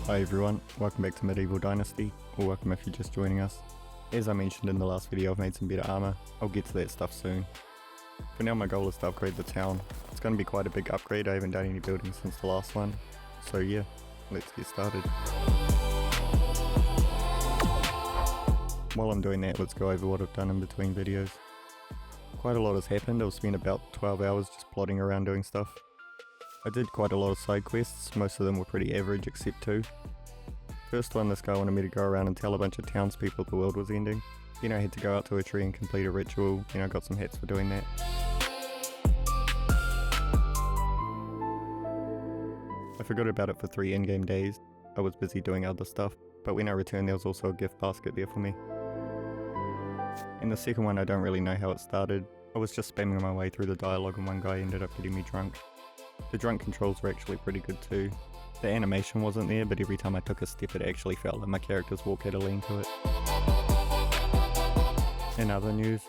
Hi everyone, welcome back to Medieval Dynasty, or welcome if you're just joining us. As I mentioned in the last video, I've made some better armor. I'll get to that stuff soon. For now my goal is to upgrade the town. It's going to be quite a big upgrade, I haven't done any building since the last one. So yeah, let's get started. While I'm doing that, let's go over what I've done in between videos. Quite a lot has happened. I've spent about 12 hours just plodding around doing stuff. I did quite a lot of side quests, most of them were pretty average except two. First one, this guy wanted me to go around and tell a bunch of townspeople the world was ending. Then I had to go out to a tree and complete a ritual, I got some hats for doing that. I forgot about it for 3 in-game days. I was busy doing other stuff, but when I returned there was also a gift basket there for me. And the second one, I don't really know how it started. I was just spamming my way through the dialogue and one guy ended up getting me drunk. The drunk controls were actually pretty good too. The animation wasn't there, but every time I took a step it actually felt like my character's walk had a lean to it. In other news,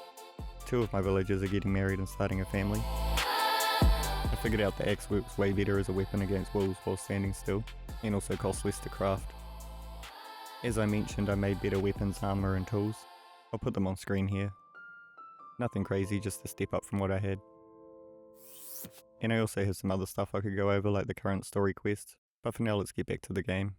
2 of my villagers are getting married and starting a family. I figured out the axe works way better as a weapon against wolves while standing still, and also costs less to craft. As I mentioned, I made better weapons, armor and tools. I'll put them on screen here. Nothing crazy, just a step up from what I had. And I also have some other stuff I could go over, like the current story quest, but for now let's get back to the game.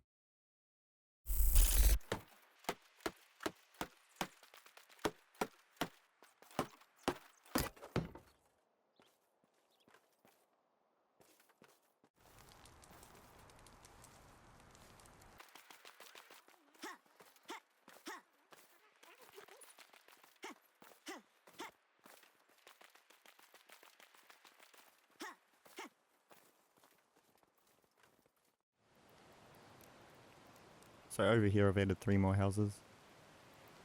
So over here I've added 3 more houses.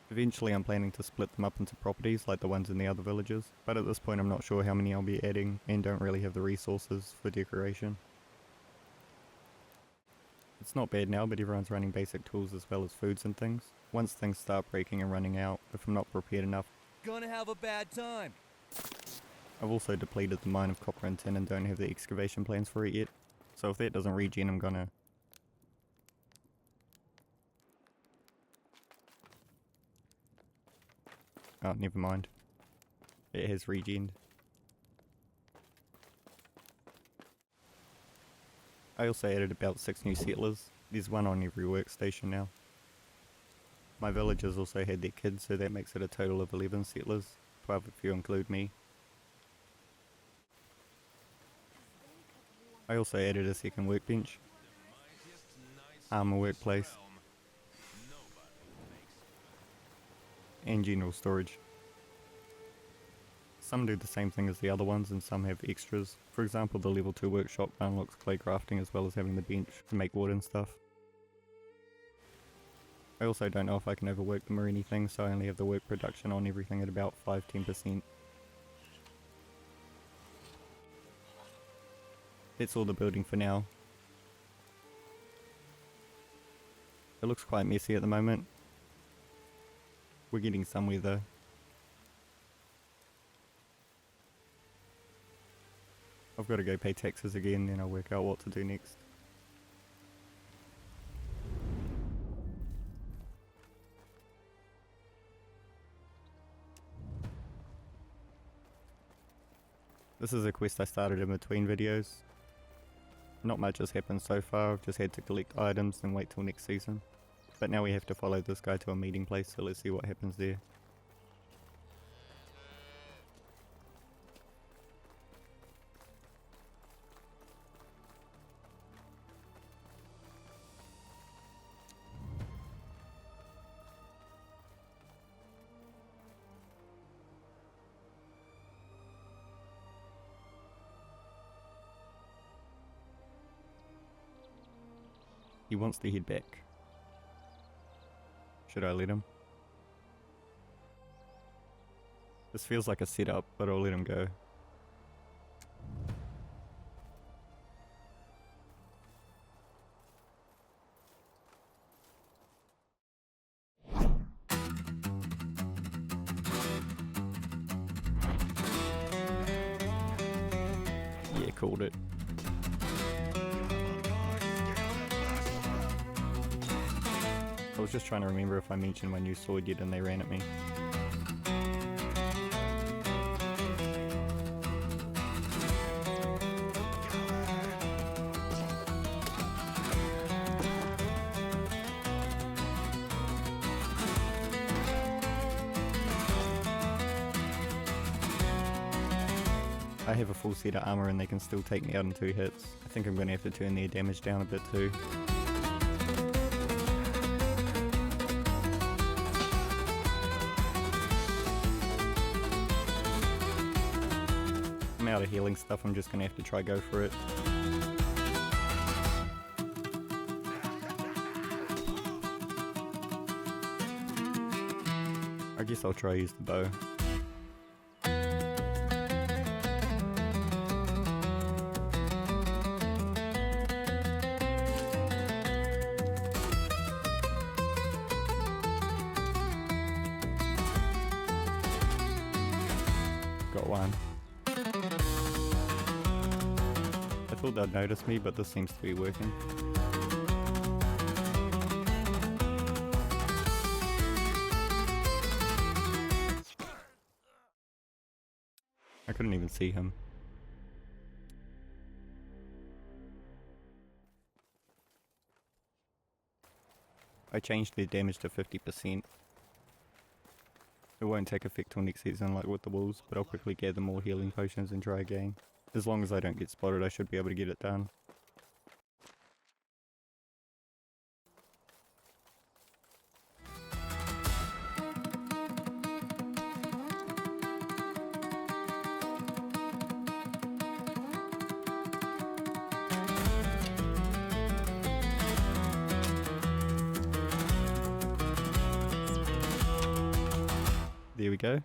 Eventually I'm planning to split them up into properties like the ones in the other villages, but at this point I'm not sure how many I'll be adding and don't really have the resources for decoration. It's not bad now, but everyone's running basic tools as well as foods and things. Once things start breaking and running out, if I'm not prepared enough, gonna have a bad time. I've also depleted the mine of copper and tin and don't have the excavation plans for it yet, so if that doesn't regen I'm gonna... Oh, never mind. It has regened. I also added about 6 new settlers. There's 1 on every workstation now. My villagers also had their kids, so that makes it a total of 11 settlers, 12 if you include me. I also added a second workbench, armor workplace, and general storage. Some do the same thing as the other ones and some have extras. For example, the level 2 workshop unlocks clay crafting as well as having the bench to make wood and stuff. I also don't know if I can overwork them or anything, so I only have the work production on everything at about 5-10%. That's all the building for now. It looks quite messy at the moment. We're getting somewhere though. I've got to go pay taxes again, then I'll work out what to do next. This is a quest I started in between videos. Not much has happened so far, I've just had to collect items and wait till next season. But now we have to follow this guy to a meeting place, so let's see what happens there. He wants to head back. Should I let him? This feels like a setup, but I'll let him go. Yeah, called it. was just trying to remember if I mentioned my new sword yet and they ran at me. I have a full set of armor and they can still take me out in 2 hits. I think I'm going to have to turn their damage down a bit too. I'm out of healing stuff, I'm just going to have to try go for it. I guess I'll try use the bow. Got one. I thought they'd notice me, but this seems to be working. I couldn't even see him. I changed their damage to 50%. It won't take effect till next season like with the wolves, but I'll quickly gather more healing potions and try again. As long as I don't get spotted, I should be able to get it done. There we go.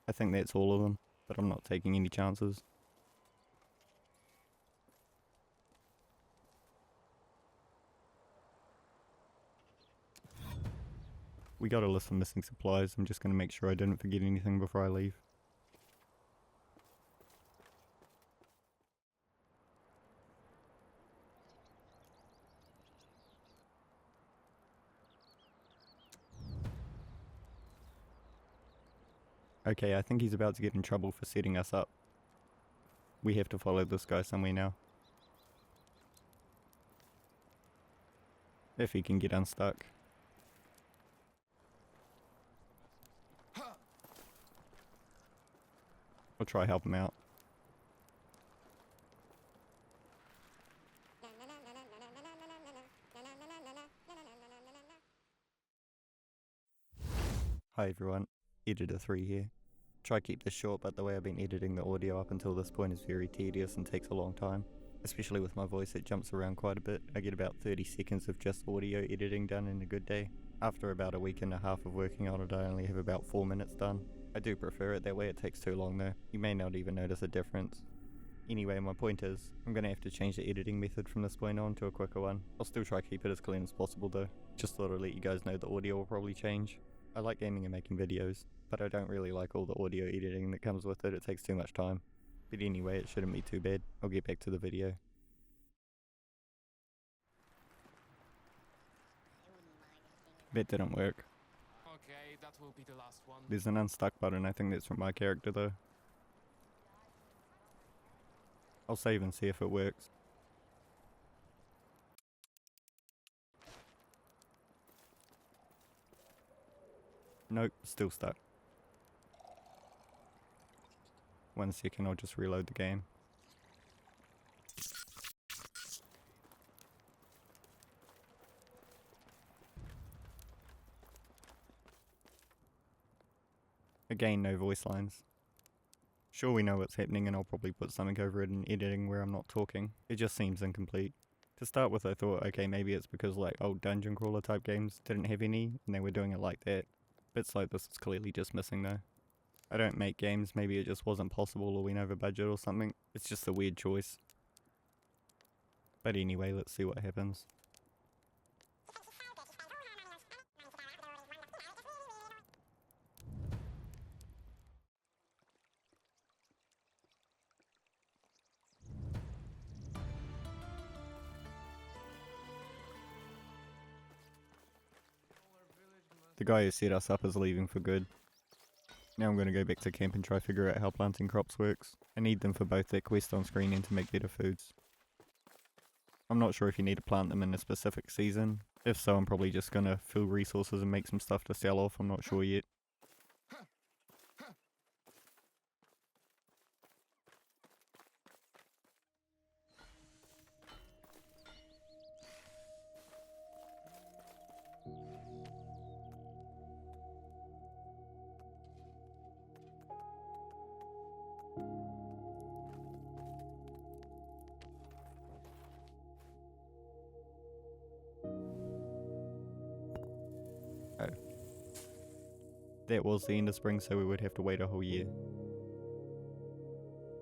I think that's all of them, but I'm not taking any chances. We got a list of missing supplies. I'm just going to make sure I didn't forget anything before I leave. Okay, I think he's about to get in trouble for setting us up. We have to follow this guy somewhere now. If he can get unstuck. I'll try help him out. Hi everyone, Editor 3 here. Try keep this short, but the way I've been editing the audio up until this point is very tedious and takes a long time. Especially with my voice, it jumps around quite a bit. I get about 30 seconds of just audio editing done in a good day. After about a week and a half of working on it, I only have about 4 minutes done. I do prefer it that way, it takes too long though. You may not even notice a difference. Anyway, my point is, I'm going to have to change the editing method from this point on to a quicker one. I'll still try to keep it as clean as possible though. Just thought I'd let you guys know the audio will probably change. I like gaming and making videos, but I don't really like all the audio editing that comes with it, it takes too much time. But anyway, it shouldn't be too bad. I'll get back to the video. That didn't work. Okay, that will be the last one. There's an unstuck button, I think that's from my character though. I'll save and see if it works. Nope, still stuck. 1 second, I'll just reload the game. Again, no voice lines. Sure, we know what's happening and I'll probably put something over it in editing where I'm not talking. It just seems incomplete. To start with, I thought, okay, maybe it's because like old dungeon crawler type games didn't have any and they were doing it like that. Bits like this is clearly just missing though. I don't make games, maybe it just wasn't possible or went over budget or something. It's just a weird choice. But anyway, let's see what happens. The guy who set us up is leaving for good. Now I'm going to go back to camp and try figure out how planting crops works. I need them for both that quest on screen and to make better foods. I'm not sure if you need to plant them in a specific season. If so, I'm probably just going to fill resources and make some stuff to sell off, I'm not sure yet. Oh. That was the end of spring, so we would have to wait a whole year.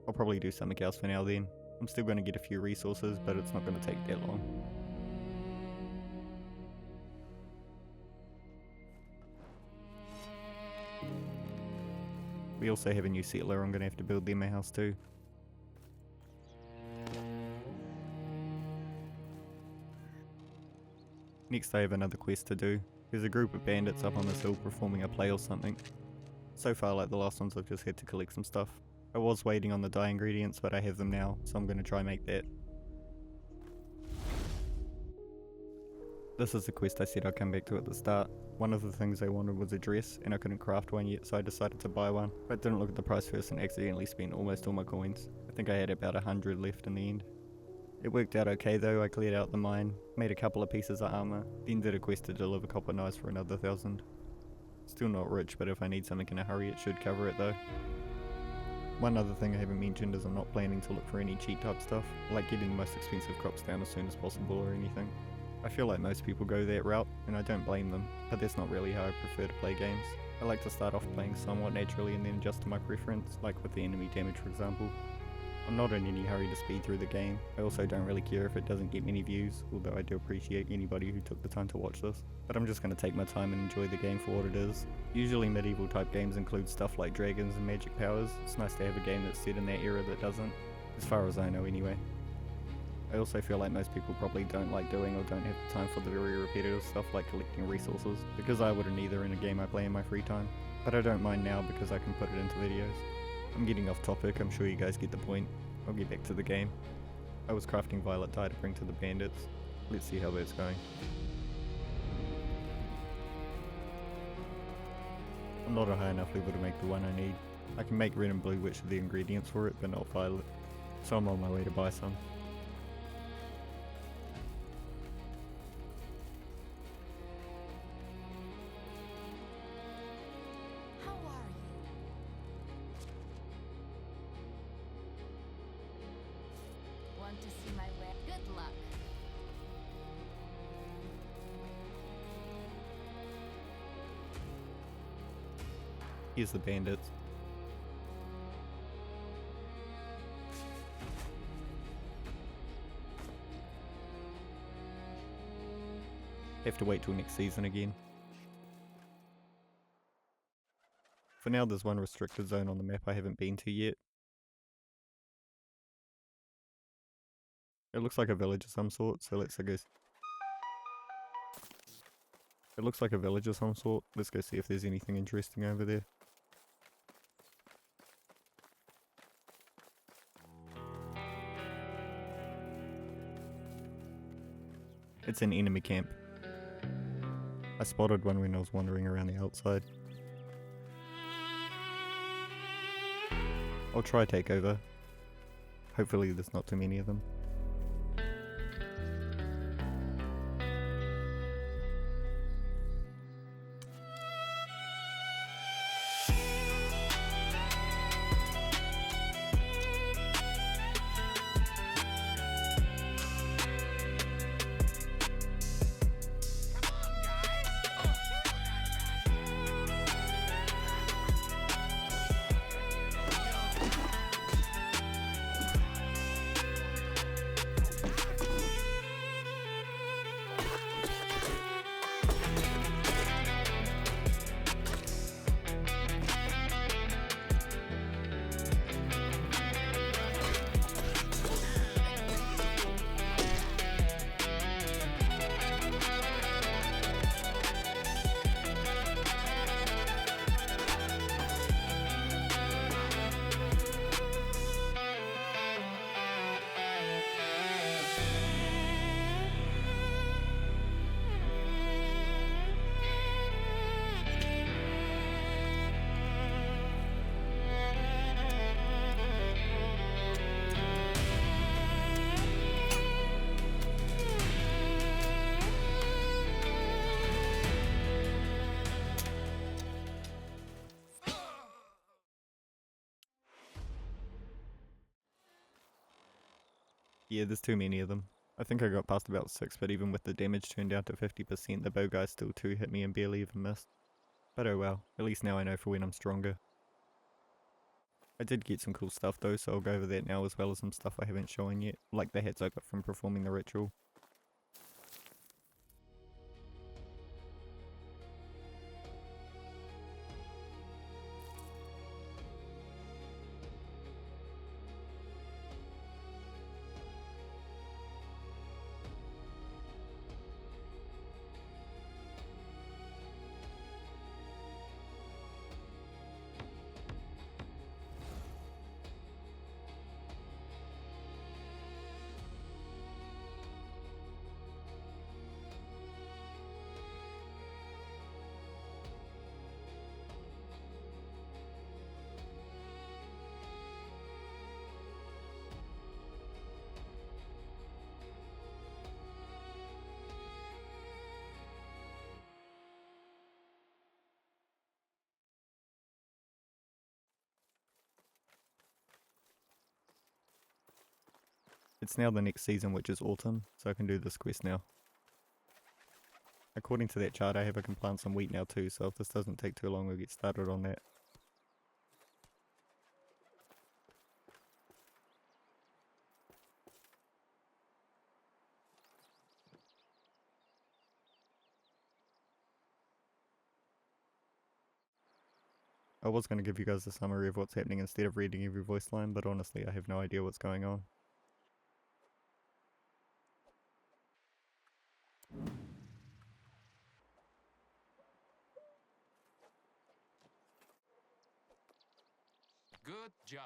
I'll probably do something else for now then. I'm still going to get a few resources, but it's not going to take that long. We also have a new settler, I'm going to have to build them a house too. Next I have another quest to do. There's a group of bandits up on this hill performing a play or something. So far, like the last ones, I've just had to collect some stuff. I was waiting on the dye ingredients, but I have them now, so I'm going to try and make that. This is the quest I said I'd come back to at the start. One of the things I wanted was a dress, and I couldn't craft one yet, so I decided to buy one. But didn't look at the price first and accidentally spent almost all my coins. I think I had about 100 left in the end. It worked out okay though. I cleared out the mine, made a couple of pieces of armor, then did a quest to deliver copper knives for another 1,000. Still not rich, but if I need something in a hurry it should cover it though. One other thing I haven't mentioned is I'm not planning to look for any cheat type stuff, like getting the most expensive crops down as soon as possible or anything. I feel like most people go that route, and I don't blame them, but that's not really how I prefer to play games. I like to start off playing somewhat naturally and then adjust to my preference, like with the enemy damage for example. I'm not in any hurry to speed through the game. I also don't really care if it doesn't get many views, although I do appreciate anybody who took the time to watch this. But I'm just going to take my time and enjoy the game for what it is. Usually medieval type games include stuff like dragons and magic powers. It's nice to have a game that's set in that era that doesn't, as far as I know anyway. I also feel like most people probably don't like doing or don't have the time for the very repetitive stuff like collecting resources, because I wouldn't either in a game I play in my free time. But I don't mind now because I can put it into videos. I'm getting off topic, I'm sure you guys get the point. I'll get back to the game. I was crafting violet dye to bring to the bandits. Let's see how that's going. I'm not a high enough level to make the one I need. I can make red and blue, which are the ingredients for it, but not violet. So I'm on my way to buy some. Want to see my way? Good luck. Here's the bandits. Have to wait till next season again. For now there's one restricted zone on the map I haven't been to yet. It looks like a village of some sort, so let's go. It looks like a village of some sort. Let's go see if there's anything interesting over there. It's an enemy camp. I spotted one when I was wandering around the outside. I'll try take over. Hopefully there's not too many of them. Yeah, there's too many of them. I think I got past about 6, but even with the damage turned down to 50%, the bow guy still 2-hit me and barely even missed. But oh well, at least now I know for when I'm stronger. I did get some cool stuff though, so I'll go over that now as well as some stuff I haven't shown yet, like the hats I got from performing the ritual. It's now the next season, which is autumn, so I can do this quest now. According to that chart, I can plant some wheat now too, so if this doesn't take too long, we'll get started on that. I was going to give you guys a summary of what's happening instead of reading every voice line, but honestly I have no idea what's going on. Good job.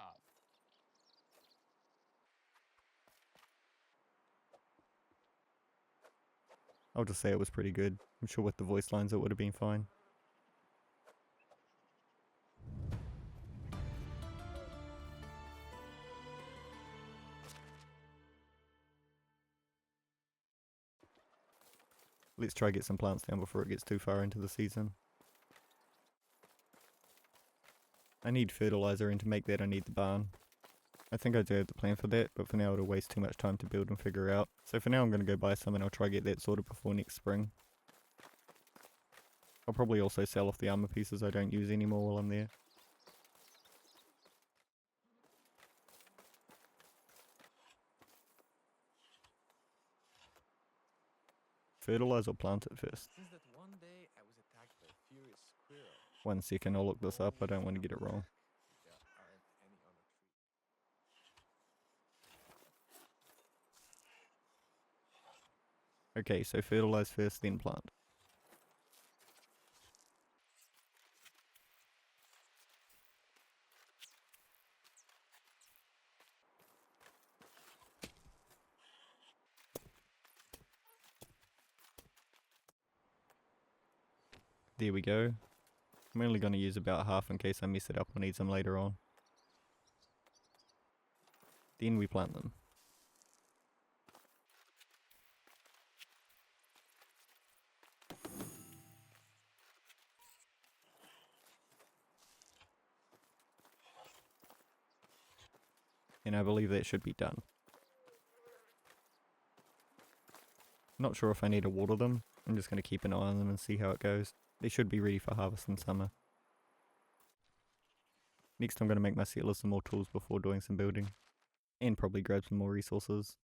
I'll just say it was pretty good. I'm sure with the voice lines it would have been fine. Let's try get some plants down before it gets too far into the season. I need fertilizer, and to make that I need the barn. I think I do have the plan for that, but for now it'll waste too much time to build and figure out. So for now I'm going to go buy some and I'll try get that sorted before next spring. I'll probably also sell off the armor pieces I don't use anymore while I'm there. Fertilize or plant it first? Since that one day I was attacked by a furious squirrel. 1 second, I'll look this up, I don't want to get it wrong. There aren't any other trees. Okay, so fertilize first, then plant. There we go. I'm only going to use about half in case I mess it up or need some later on. Then we plant them. And I believe that should be done. Not sure if I need to water them. I'm just going to keep an eye on them and see how it goes. They should be ready for harvest in summer. Next I'm going to make my settlers some more tools before doing some building. And probably grab some more resources.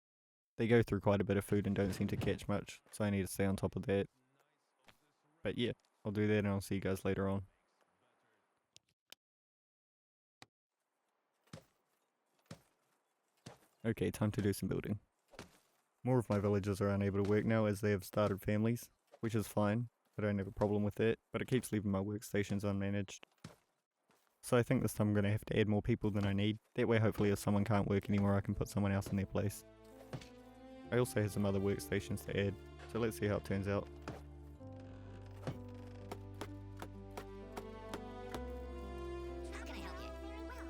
They go through quite a bit of food and don't seem to catch much, so I need to stay on top of that. But yeah, I'll do that and I'll see you guys later on. Okay, time to do some building. More of my villagers are unable to work now as they have started families, which is fine. I don't have a problem with that, but it keeps leaving my workstations unmanaged. So I think this time I'm going to have to add more people than I need. That way hopefully if someone can't work anymore I can put someone else in their place. I also have some other workstations to add, so let's see how it turns out. How can I help you? Very well.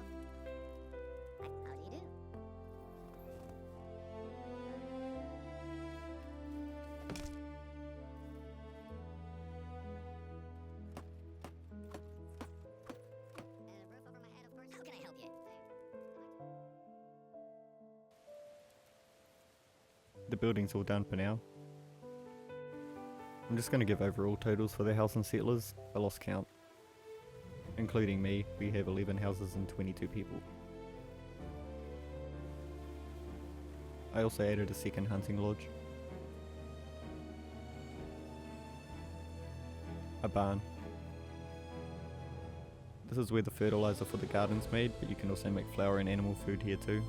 How do you do? Roof over my head, of course. How can I help you? The building's all done for now. I'm just going to give overall totals for the house and settlers. I lost count. Including me, we have 11 houses and 22 people. I also added a second hunting lodge. A barn. This is where the fertilizer for the garden's made, but you can also make flour and animal food here too.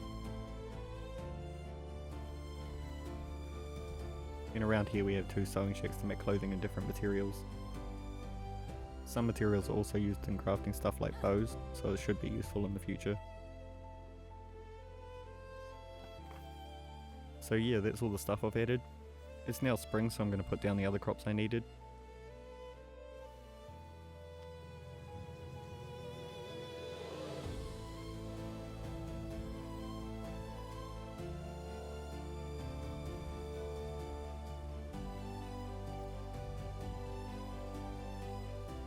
And around here we have 2 sewing shacks to make clothing and different materials. Some materials are also used in crafting stuff like bows, so it should be useful in the future. So yeah, that's all the stuff I've added. It's now spring, so I'm going to put down the other crops I needed.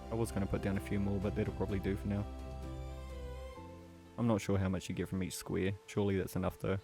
I was going to put down a few more, but that'll probably do for now. I'm not sure how much you get from each square, surely that's enough though.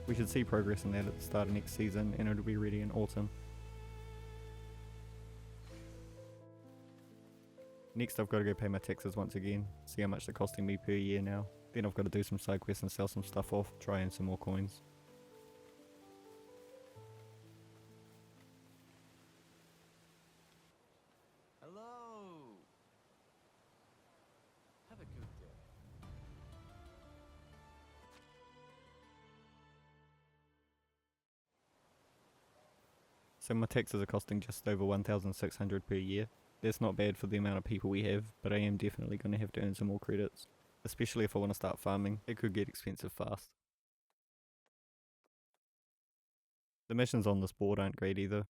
We should see progress in that at the start of next season, and it'll be ready in autumn. Next I've got to go pay my taxes once again, see how much they're costing me per year now. Then I've got to do some side quests and sell some stuff off, try and some more coins. Hello! Have a good day. So my taxes are costing just over 1,600 per year. That's not bad for the amount of people we have, but I am definitely going to have to earn some more credits. Especially if I want to start farming, it could get expensive fast. The missions on this board aren't great either.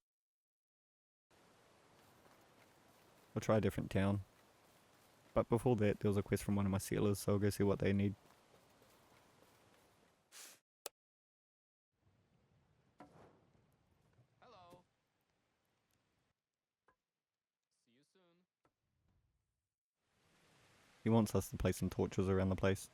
I'll try a different town. But before that, there was a quest from one of my settlers, so I'll go see what they need. Hello. See you soon. He wants us to place some torches around the place.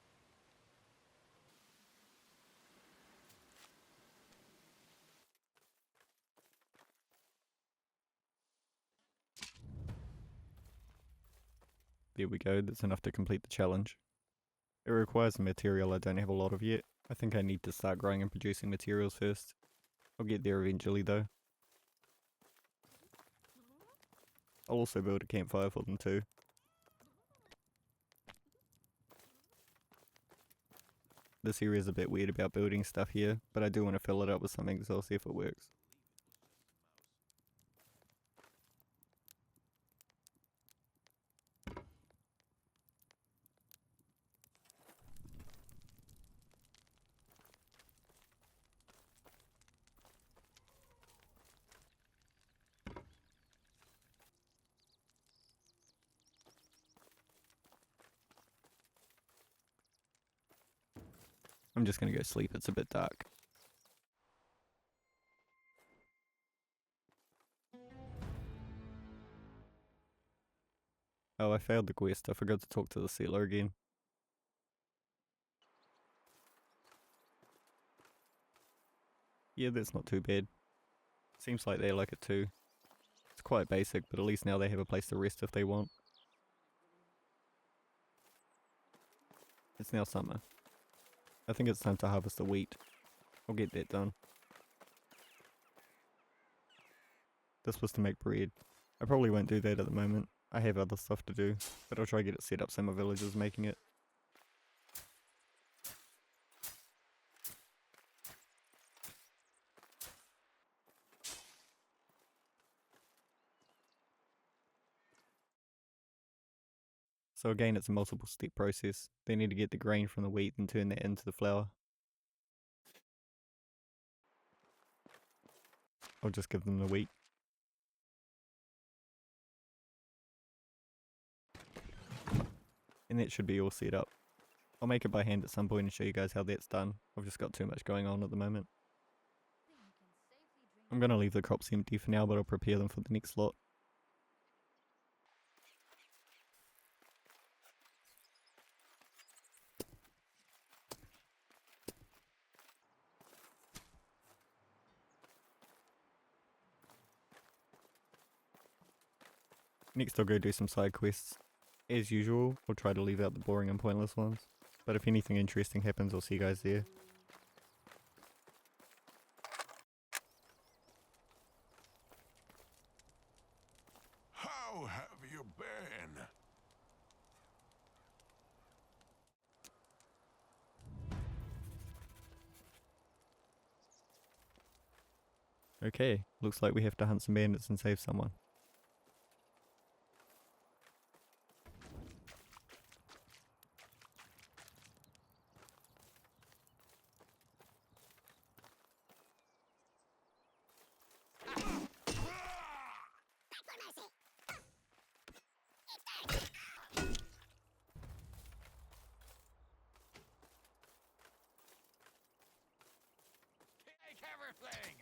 There we go, that's enough to complete the challenge. It requires a material I don't have a lot of yet. I think I need to start growing and producing materials first. I'll get there eventually though. I'll also build a campfire for them too. This area is a bit weird about building stuff here, but I do want to fill it up with something, so I'll see if it works. I'm just gonna go sleep, it's a bit dark. Oh, I failed the quest, I forgot to talk to the settler again. Yeah, that's not too bad. Seems like they like it too. It's quite basic, but at least now they have a place to rest if they want. It's now summer. I think it's time to harvest the wheat. I'll get that done. This was to make bread. I probably won't do that at the moment. I have other stuff to do, but I'll try to get it set up so my villagers making it. So again, it's a multiple step process. They need to get the grain from the wheat and turn that into the flour. I'll just give them the wheat. And that should be all set up. I'll make it by hand at some point and show you guys how that's done. I've just got too much going on at the moment. I'm going to leave the crops empty for now, but I'll prepare them for the next lot. Next I'll go do some side quests. As usual, I'll try to leave out the boring and pointless ones. But if anything interesting happens, I'll see you guys there. How have you been? Okay, looks like we have to hunt some bandits and save someone. Take everything!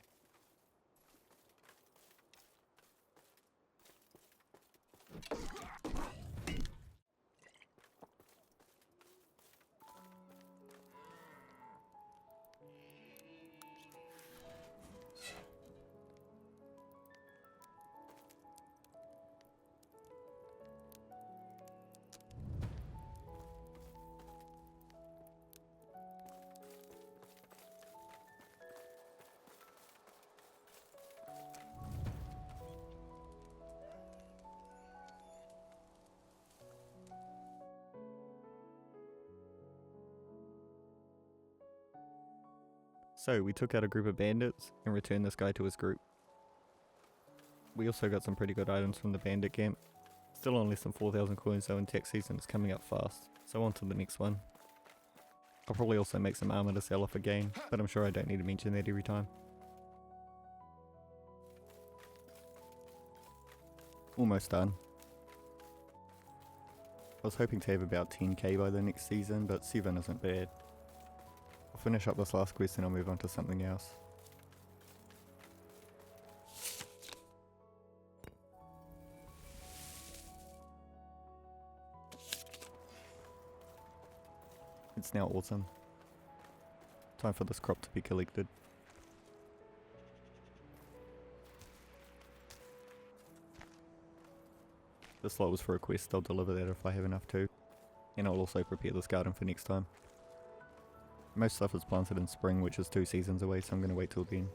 So we took out a group of bandits and returned this guy to his group. We also got some pretty good items from the bandit camp. Still on less than 4,000 coins though, and tax season is coming up fast, so on to the next one. I'll probably also make some armor to sell off again, but I'm sure I don't need to mention that every time. Almost done. I was hoping to have about 10k by the next season, but 7 isn't bad. I'll finish up this last quest and I'll move on to something else. It's now autumn. Time for this crop to be collected. This lot was for a quest, I'll deliver that if I have enough too. And I'll also prepare this garden for next time. Most stuff is planted in spring, which is 2 seasons away, so I'm going to wait till then.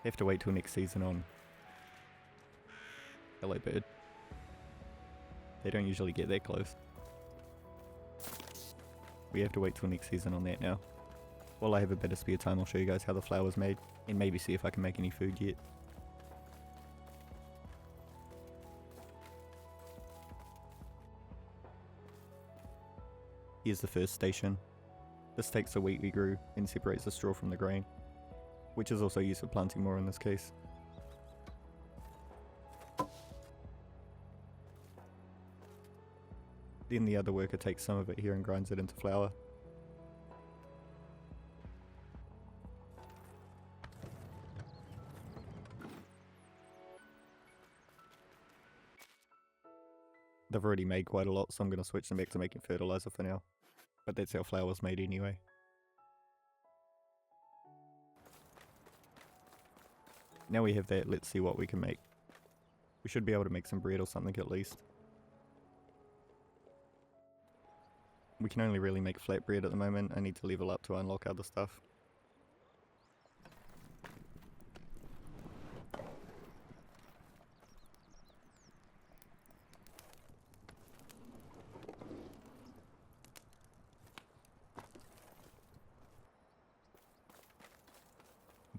Have to wait till next season on. Hello bird. They don't usually get that close. We have to wait till next season on that now. While I have a bit of spare time, I'll show you guys how the flour's made, and maybe see if I can make any food yet. Here's the first station. This takes the wheat we grew and separates the straw from the grain, which is also used for planting more in this case. Then the other worker takes some of it here and grinds it into flour. They've already made quite a lot, so I'm going to switch them back to making fertilizer for now. But that's how flour was made anyway. Now we have that, let's see what we can make. We We should be able to make some bread or something at least. We can only really make flat bread at the moment. I need to level up to unlock other stuff.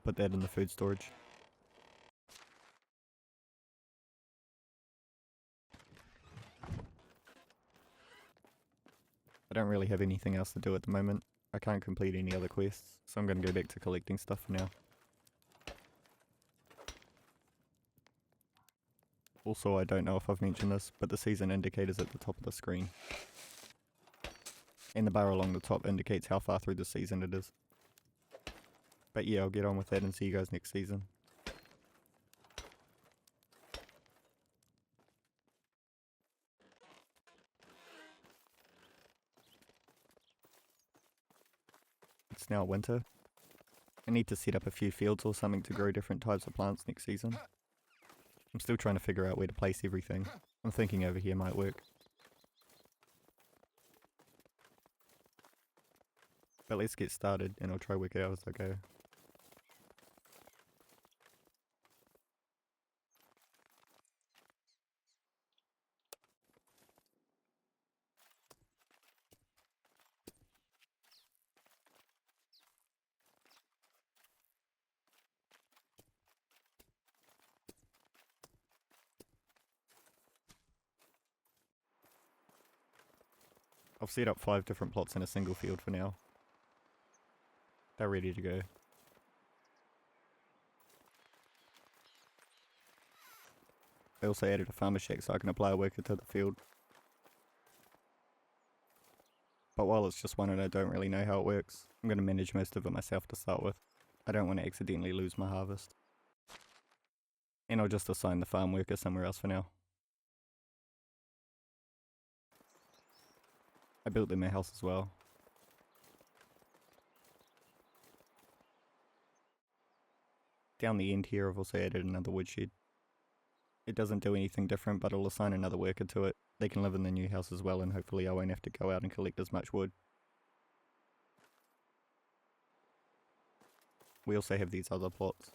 Put that in the food storage. I don't really have anything else to do at the moment. I can't complete any other quests, so I'm going to go back to collecting stuff for now. Also, I don't know if I've mentioned this, but the season indicator's at the top of the screen. And the bar along the top indicates how far through the season it is. But yeah, I'll get on with that and see you guys next season. It's now winter. I need to set up a few fields or something to grow different types of plants next season. I'm still trying to figure out where to place everything. I'm thinking over here might work. But let's get started and I'll try work it out as I go. I've set up 5 different plots in a single field for now. They're ready to go. I also added a farmer shack so I can apply a worker to the field. But while it's just one and I don't really know how it works, I'm going to manage most of it myself to start with. I don't want to accidentally lose my harvest. And I'll just assign the farm worker somewhere else for now. I built them a house as well. Down the end here I've also added another woodshed. It doesn't do anything different, but I'll assign another worker to it. They can live in the new house as well, and hopefully I won't have to go out and collect as much wood. We also have these other plots.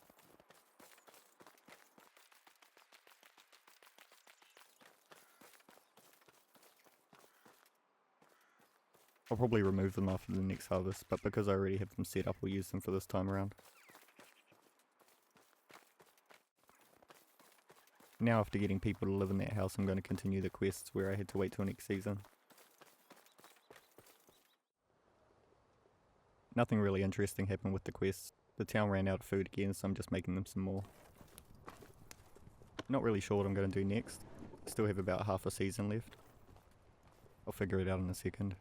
I'll probably remove them after the next harvest, but because I already have them set up, we'll use them for this time around. Now after getting people to live in that house, I'm going to continue the quests where I had to wait till next season. Nothing really interesting happened with the quests. The town ran out of food again, so I'm just making them some more. Not really sure what I'm going to do next. Still have about half a season left. I'll figure it out in a second.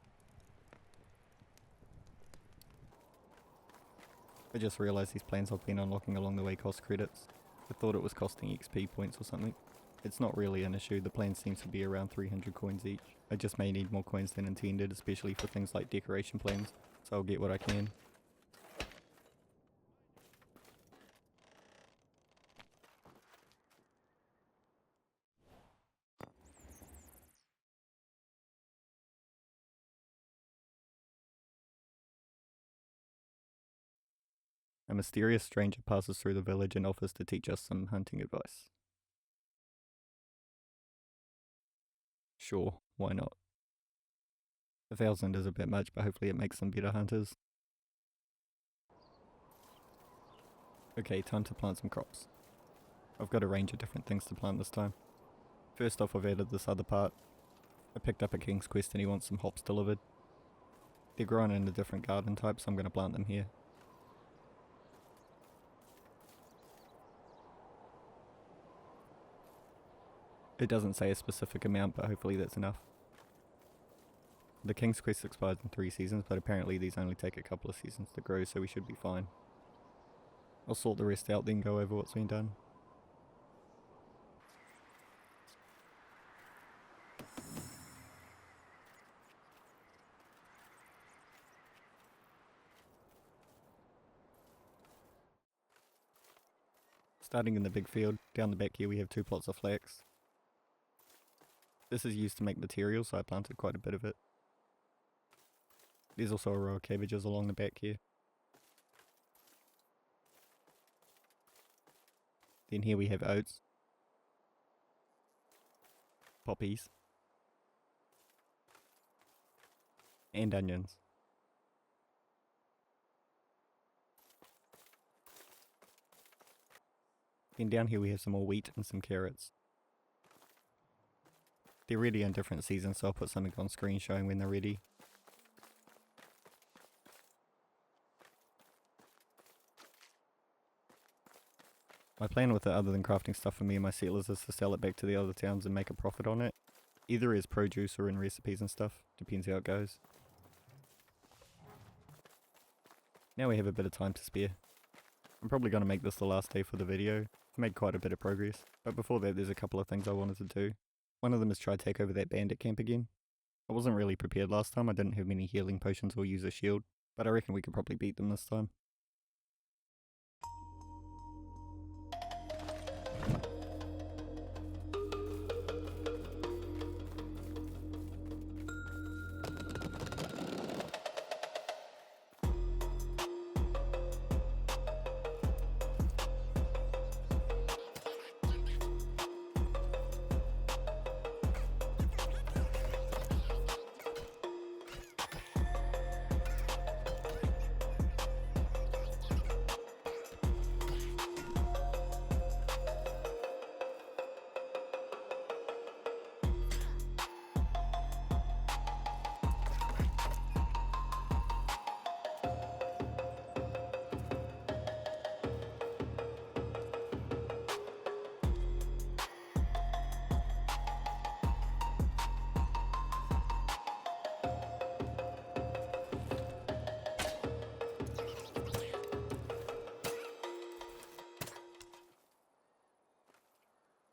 I just realised these plans I've been unlocking along the way cost credits. I thought it was costing XP points or something. It's not really an issue, the plan seems to be around 300 coins each. I just may need more coins than intended, especially for things like decoration plans, so I'll get what I can. A mysterious stranger passes through the village and offers to teach us some hunting advice. Sure, why not? 1,000 is a bit much, but hopefully it makes them better hunters. Okay, time to plant some crops. I've got a range of different things to plant this time. First off, I've added this other part. I picked up a king's quest and he wants some hops delivered. They're grown in a different garden type, so I'm going to plant them here. It doesn't say a specific amount, but hopefully that's enough. The King's Quest expires in 3 seasons, but apparently these only take a couple of seasons to grow, so we should be fine. I'll sort the rest out, then go over what's been done. Starting in the big field, down the back here we have 2 plots of flax. This is used to make material, so I planted quite a bit of it. There's also a row of cabbages along the back here. Then here we have oats, poppies, and onions. Then down here we have some more wheat and some carrots. They're ready in different seasons, so I'll put something on screen showing when they're ready. My plan with it, other than crafting stuff for me and my settlers, is to sell it back to the other towns and make a profit on it. Either as produce or in recipes and stuff, depends how it goes. Now we have a bit of time to spare. I'm probably going to make this the last day for the video. I've made quite a bit of progress, but before that there's a couple of things I wanted to do. One of them is try to take over that bandit camp again. I wasn't really prepared last time, I didn't have many healing potions or use a shield, but I reckon we could probably beat them this time.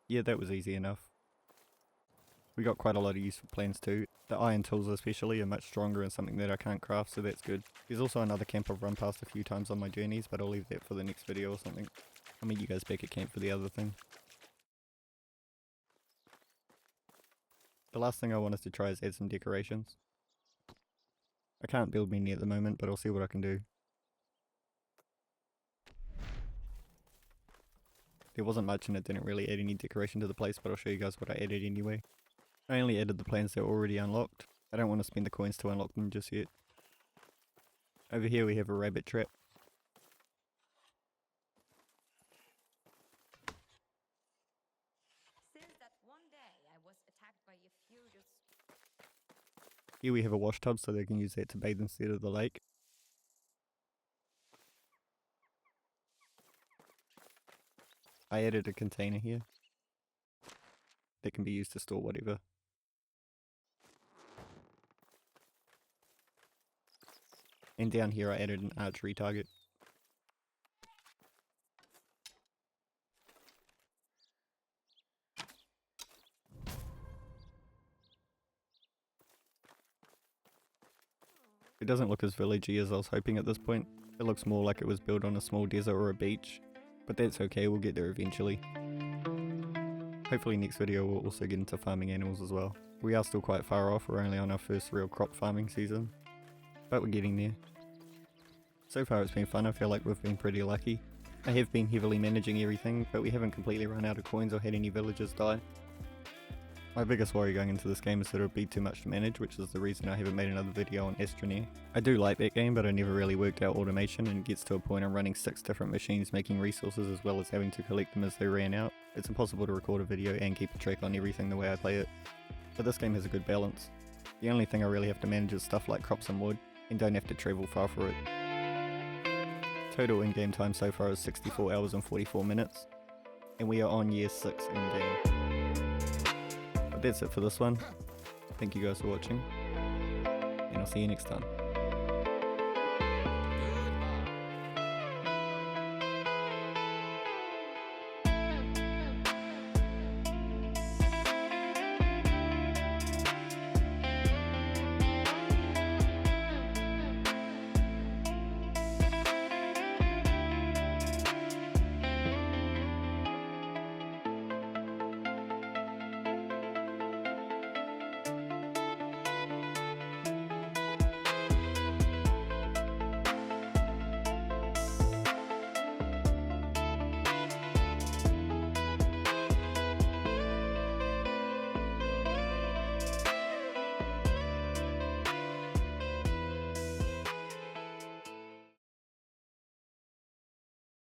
Yeah, that was easy enough. We got quite a lot of useful plans too. The iron tools especially are much stronger and something that I can't craft, so that's good. There's also another camp I've run past a few times on my journeys, but I'll leave that for the next video or something. I'll meet you guys back at camp for the other thing. The last thing I wanted to try is add some decorations. I can't build many at the moment, but I'll see what I can do. There wasn't much and it didn't really add any decoration to the place, but I'll show you guys what I added anyway. I only added the plans that were already unlocked. I don't want to spend the coins to unlock them just yet. Over here we have a rabbit trap. Since that one day I was attacked by a furious... Here we have a wash tub so they can use that to bathe instead of the lake. I added a container here that can be used to store whatever. And down here I added an archery target. It doesn't look as villagey as I was hoping at this point. It looks more like it was built on a small desert or a beach. But that's okay, we'll get there eventually. Hopefully next video we'll also get into farming animals as well. We are still quite far off, we're only on our first real crop farming season. But we're getting there. So far it's been fun, I feel like we've been pretty lucky. I have been heavily managing everything, but we haven't completely run out of coins or had any villagers die. My biggest worry going into this game is that it would be too much to manage, which is the reason I haven't made another video on Astroneer. I do like that game, but I never really worked out automation, and it gets to a point I'm running 6 different machines making resources as well as having to collect them as they ran out. It's impossible to record a video and keep a track on everything the way I play it. But this game has a good balance. The only thing I really have to manage is stuff like crops and wood, and don't have to travel far for it. Total in-game time so far is 64 hours and 44 minutes, and we are on year 6 in-game. But that's it for this one. Thank you guys for watching, and I'll see you next time.